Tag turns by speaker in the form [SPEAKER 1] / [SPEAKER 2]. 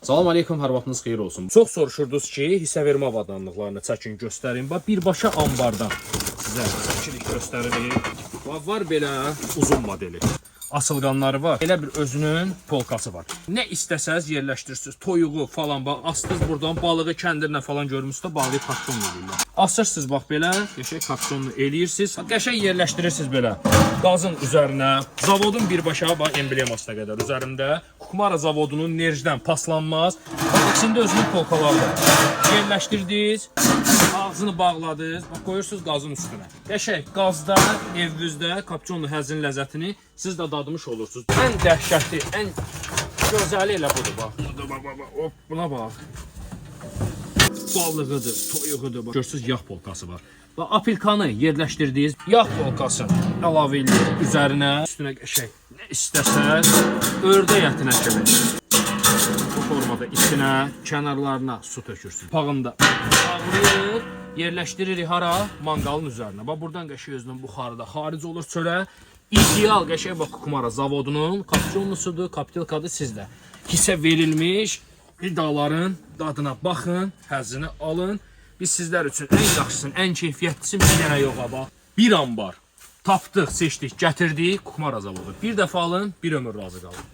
[SPEAKER 1] Salam aleykum, hər vaxtınız xeyir olsun. Çox soruşurdunuz ki, hissə vermə avadanlıqlarını çəkin göstərin. Bax, birbaşa ambardan sizə çəkilik göstəririk. Var belə uzun modeli. Asılqanları var. Elə bir özünün polkası var. Nə istəsəz yerləşdirirsiniz. Toyuğu falan bax, astınız buradan balığı kəndirlə falan görmüsünüzdə bağlayıb kapşonla eləyirlər. Asırsınız bax belə, qəşəng kapşonla eləyirsiniz. Qəşəng yerləşdirirsiniz belə. Qazın üzərinə, zavodun birbaşa bax emblemasına qədər üzərində. Kukmara zavodunun nerjdən paslanmaz. Bax, içində özünün polkaları var. Yerləşdirdiniz, ağzını bağladınız, bax, qoyursunuz qazın üstünə. Qəşəng qazda, evinizdə kapşonlu həzin ləzzətini siz də dadmış olursunuz. Ən dəhşətli, ən gözəli elə budur bax. Hop, buna bax. Balığıdır, toyuğudur. Görürsünüz, yağ polkası var. Bax, apilkanı yerləşdirdiniz, yağ polkasını əlavə edilir üzərinə. Üstünə qəşəng nə istəsəz, ördək ətinə kimi. Bu formada içinə, kənarlarına su tökürsünüz. Pağında bağlayır, yerləşdiririk hara? Manqalın üzərinə. Bax, buradan qəşəng özünün buxarı da xaric olur çölə. İdeal qəşəng bax, Kukmara zavodunun kapşonlusudur, kapitelkadır sizdə. Hissə verilmiş qidaların dadına baxın, həzzini alın. Biz sizlər üçün ən yaxşısını, ən keyfiyyətlisini bir dənə yox bax. Bir ambar tapdıq, seçdik, gətirdik Kukmara zavodu. Bir dəfə alın, bir ömür razı qalın.